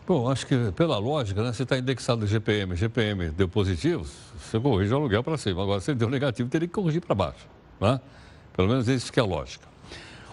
Bom, acho que pela lógica, né? Você está indexado no GPM, GPM deu positivo, você corrige o aluguel para cima. Agora, se ele deu negativo, teria que corrigir para baixo, né? Pelo menos isso que é a lógica.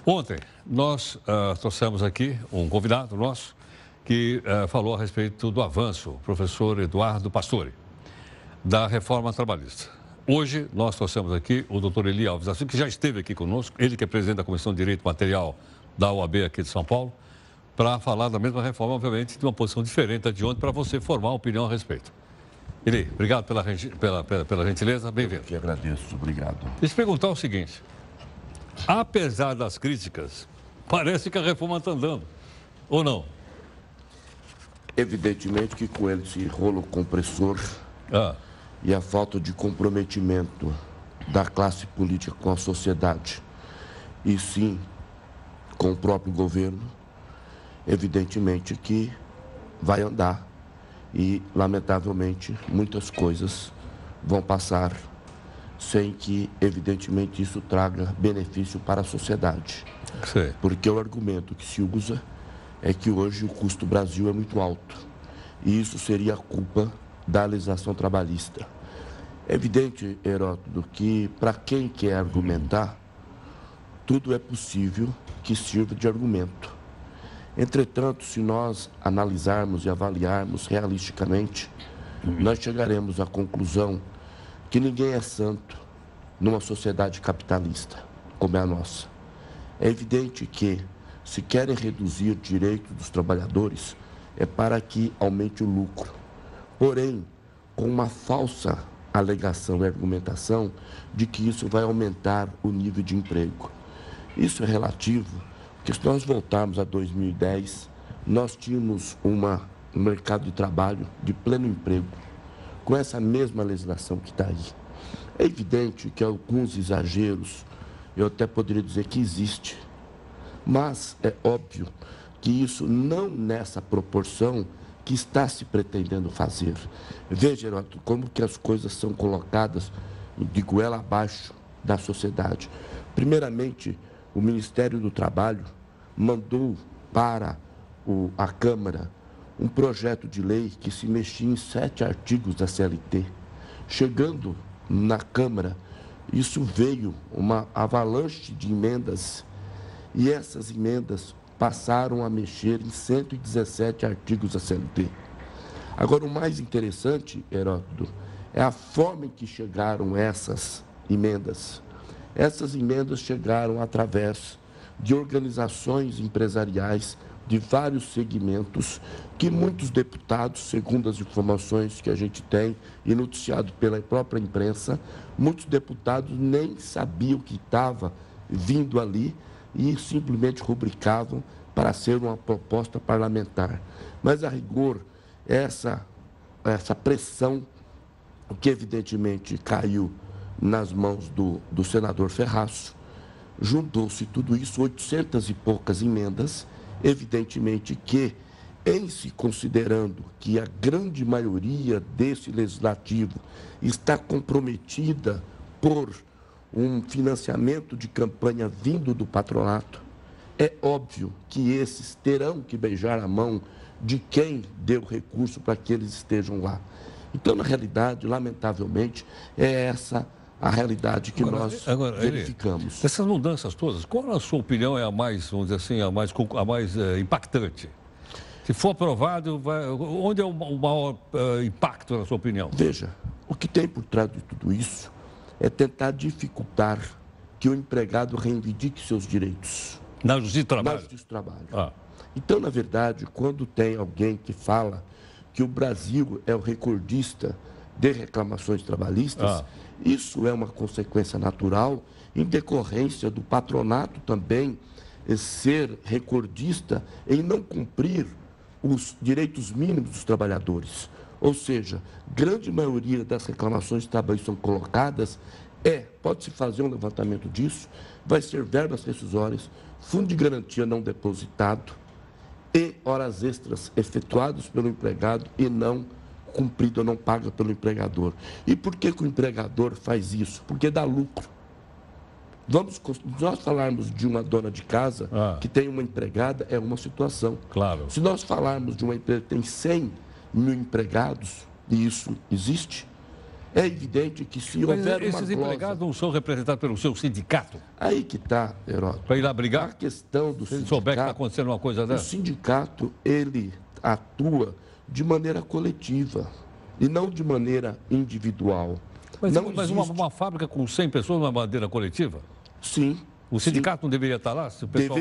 Ontem, nós trouxemos aqui um convidado nosso que falou a respeito do avanço, o professor Eduardo Pastore, da reforma trabalhista. Hoje, nós trouxemos aqui o doutor Eli Alves Assis, que já esteve aqui conosco, ele que é presidente da Comissão de Direito Material da OAB aqui de São Paulo, para falar da mesma reforma, obviamente, de uma posição diferente de ontem, para você formar uma opinião a respeito. Eli, obrigado pela gentileza, bem-vindo. Eu que agradeço, obrigado. Deixa eu perguntar o seguinte, apesar das críticas, parece que a reforma está andando, ou não? Evidentemente que com esse rolo compressor e a falta de comprometimento da classe política com a sociedade, e sim com o próprio governo, evidentemente que vai andar e, lamentavelmente, muitas coisas vão passar sem que, evidentemente, isso traga benefício para a sociedade. Sim. Porque o argumento que se usa é que hoje o custo do Brasil é muito alto e isso seria culpa da legislação trabalhista. É evidente, Heródoto, que para quem quer argumentar, tudo é possível que sirva de argumento. Entretanto, se nós analisarmos e avaliarmos realisticamente, nós chegaremos à conclusão que ninguém é santo numa sociedade capitalista como é a nossa. É evidente que, se querem reduzir o direito dos trabalhadores, é para que aumente o lucro. Porém, com uma falsa alegação e argumentação de que isso vai aumentar o nível de emprego. Isso é relativo, porque se nós voltarmos a 2010, nós tínhamos um mercado de trabalho de pleno emprego, com essa mesma legislação que está aí. É evidente que alguns exageros, eu até poderia dizer que existe, mas é óbvio que isso não nessa proporção que está se pretendendo fazer. Veja, Heródoto, como que as coisas são colocadas de goela abaixo da sociedade. Primeiramente, o Ministério do Trabalho mandou para a Câmara um projeto de lei que se mexia em 7 artigos da CLT. Chegando na Câmara, isso veio uma avalanche de emendas e essas emendas passaram a mexer em 117 artigos da CLT. Agora, o mais interessante, Heródoto, é a forma em que chegaram essas emendas. Essas emendas chegaram através de organizações empresariais de vários segmentos que muitos deputados, segundo as informações que a gente tem e noticiado pela própria imprensa, muitos deputados nem sabiam que estava vindo ali e simplesmente rubricavam para ser uma proposta parlamentar. Mas, a rigor, essa pressão que evidentemente caiu nas mãos do senador Ferraço, juntou-se tudo isso, 800 e poucas emendas, evidentemente que, em se considerando que a grande maioria desse legislativo está comprometida por um financiamento de campanha vindo do patronato, é óbvio que esses terão que beijar a mão de quem deu recurso para que eles estejam lá. Então, na realidade, lamentavelmente, é essa a realidade que nós verificamos. Essas mudanças todas, qual a sua opinião é a mais, vamos dizer assim, a mais impactante? Se for aprovado, onde é o maior impacto, na sua opinião? Veja, o que tem por trás de tudo isso é tentar dificultar que o empregado reivindique seus direitos. Na Justiça do Trabalho? Na Justiça do Trabalho. Então, na verdade, quando tem alguém que fala que o Brasil é o recordista de reclamações trabalhistas, isso é uma consequência natural em decorrência do patronato também ser recordista em não cumprir os direitos mínimos dos trabalhadores. Ou seja, grande maioria das reclamações trabalhistas são colocadas pode-se fazer um levantamento disso, vai ser verbas rescisórias, fundo de garantia não depositado e horas extras efetuadas pelo empregado e não cumprido ou não paga pelo empregador. E por que o empregador faz isso? Porque dá lucro. Se nós falarmos de uma dona de casa que tem uma empregada, é uma situação. Claro. Se nós falarmos de uma empresa que tem 100 mil empregados, e isso existe, é evidente que se houver uma esses empregados não são representados pelo seu sindicato? Aí que está, Heródoto. Para ir lá brigar? A questão do sindicato... Se ele souber que está acontecendo uma coisa dessa? O sindicato, ele atua de maneira coletiva e não de maneira individual. Mas uma fábrica com 100 pessoas numa maneira coletiva? Sim. O sindicato não deveria estar lá? Se o pessoal...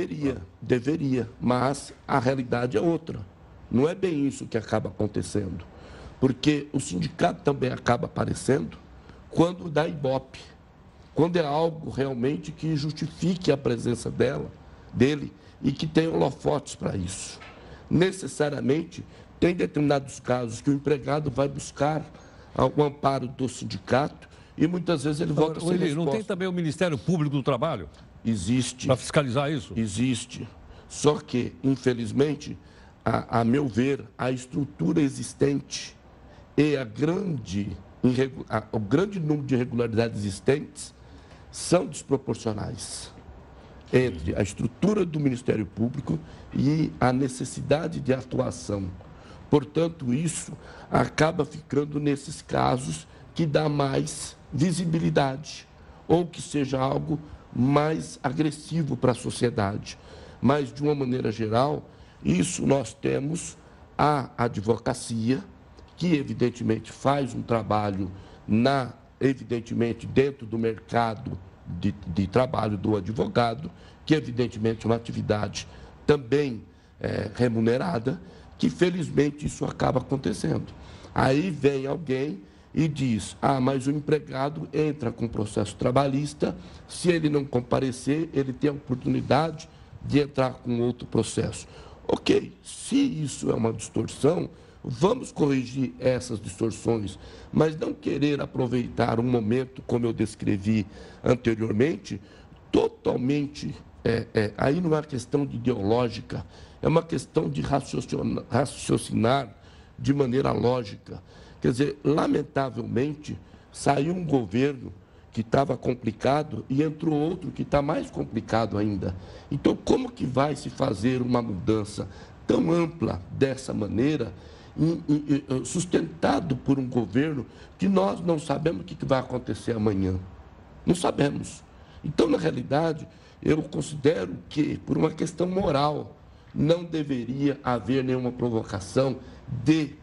Deveria, mas a realidade é outra. Não é bem isso que acaba acontecendo. Porque o sindicato também acaba aparecendo quando dá ibope, quando é algo realmente que justifique a presença dele e que tem holofotes para isso. Necessariamente, tem determinados casos que o empregado vai buscar o amparo do sindicato e muitas vezes ele volta sem resposta. Não tem também o Ministério Público do Trabalho? Existe. Para fiscalizar isso? Existe. Só que, infelizmente, a meu ver, a estrutura existente e o grande número de irregularidades existentes são desproporcionais entre a estrutura do Ministério Público e a necessidade de atuação. Portanto, isso acaba ficando nesses casos que dá mais visibilidade ou que seja algo mais agressivo para a sociedade. Mas, de uma maneira geral, isso nós temos a advocacia, que evidentemente faz um trabalho evidentemente dentro do mercado de trabalho do advogado, que evidentemente é uma atividade também remunerada, que felizmente isso acaba acontecendo. Aí vem alguém e diz, mas o empregado entra com processo trabalhista, se ele não comparecer, ele tem a oportunidade de entrar com outro processo. Ok, se isso é uma distorção, vamos corrigir essas distorções, mas não querer aproveitar um momento, como eu descrevi anteriormente, totalmente, aí não é uma questão de ideológica, é uma questão de raciocinar de maneira lógica. Quer dizer, lamentavelmente, saiu um governo que estava complicado e entrou outro que está mais complicado ainda. Então, como que vai se fazer uma mudança tão ampla dessa maneira, sustentado por um governo que nós não sabemos o que vai acontecer amanhã? Não sabemos. Então, na realidade, eu considero que, por uma questão moral, não deveria haver nenhuma provocação de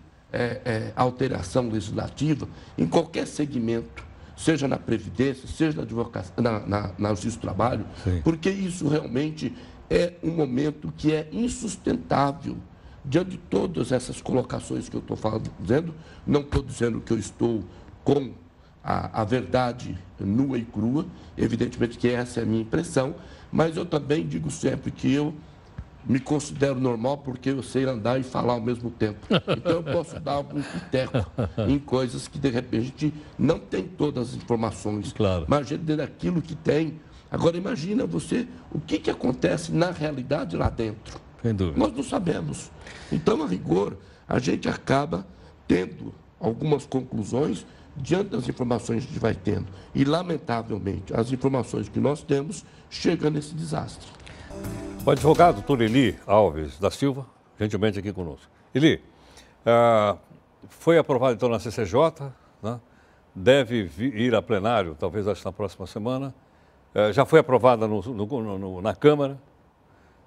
alteração legislativa em qualquer segmento, seja na Previdência, seja na advocacia, na Justiça do Trabalho, sim, porque isso realmente é um momento que é insustentável diante de todas essas colocações que eu estou dizendo. Não estou dizendo que eu estou com a verdade nua e crua, evidentemente que essa é a minha impressão, mas eu também digo sempre que eu me considero normal porque eu sei andar e falar ao mesmo tempo. Então, eu posso dar algum piteco em coisas que, de repente, não tem todas as informações. Claro. Mas a gente dentro daquilo que tem. Agora, imagina você o que acontece na realidade lá dentro. Sem dúvida. Nós não sabemos. Então, a rigor, a gente acaba tendo algumas conclusões diante das informações que a gente vai tendo. E, lamentavelmente, as informações que nós temos chegam nesse desastre. O advogado doutor Eli Alves da Silva, gentilmente aqui conosco. Eli, foi aprovado então na CCJ, né? Deve ir a plenário, talvez acho na próxima semana. Já foi aprovada na Câmara,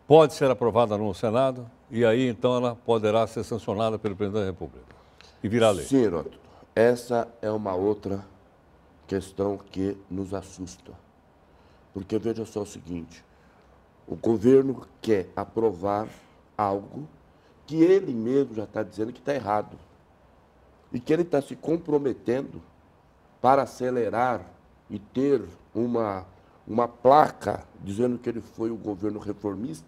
pode ser aprovada no Senado, e aí então ela poderá ser sancionada pelo presidente da República e virar lei. Sim, Heródoto. Essa é uma outra questão que nos assusta. Porque veja só o seguinte, o governo quer aprovar algo que ele mesmo já está dizendo que está errado. E que ele está se comprometendo para acelerar e ter uma placa dizendo que ele foi o governo reformista,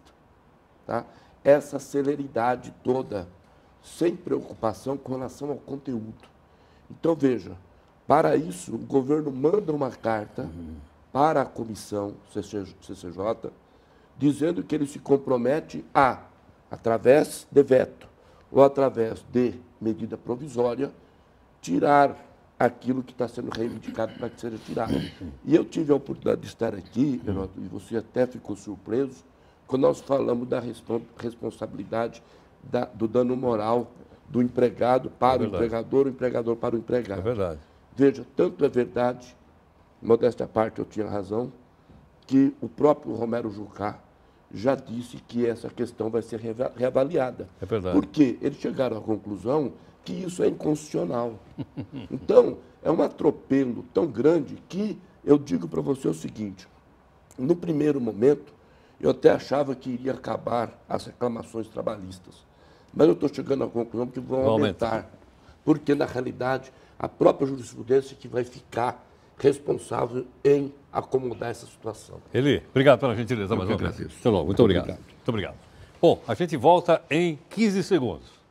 tá? Essa celeridade toda, sem preocupação com relação ao conteúdo. Então, veja, para isso, o governo manda uma carta para a comissão CCJ, dizendo que ele se compromete através de veto ou através de medida provisória, tirar aquilo que está sendo reivindicado para que seja tirado. E eu tive a oportunidade de estar aqui, Heródoto, e você até ficou surpreso, quando nós falamos da responsabilidade do dano moral do empregado para o empregador para o empregado. É verdade. Veja, tanto é verdade, modéstia à parte, eu tinha razão, que o próprio Romero Jucá já disse que essa questão vai ser reavaliada. É verdade. Porque eles chegaram à conclusão que isso é inconstitucional. Então, é um atropelo tão grande que eu digo para você o seguinte, no primeiro momento, eu até achava que iria acabar as reclamações trabalhistas, mas eu estou chegando à conclusão que vão aumentar, porque, na realidade, a própria jurisprudência que vai ficar responsável em acomodar essa situação. Eli, obrigado pela gentileza mais uma vez. Até logo, muito obrigado. Muito obrigado. Bom, a gente volta em 15 segundos.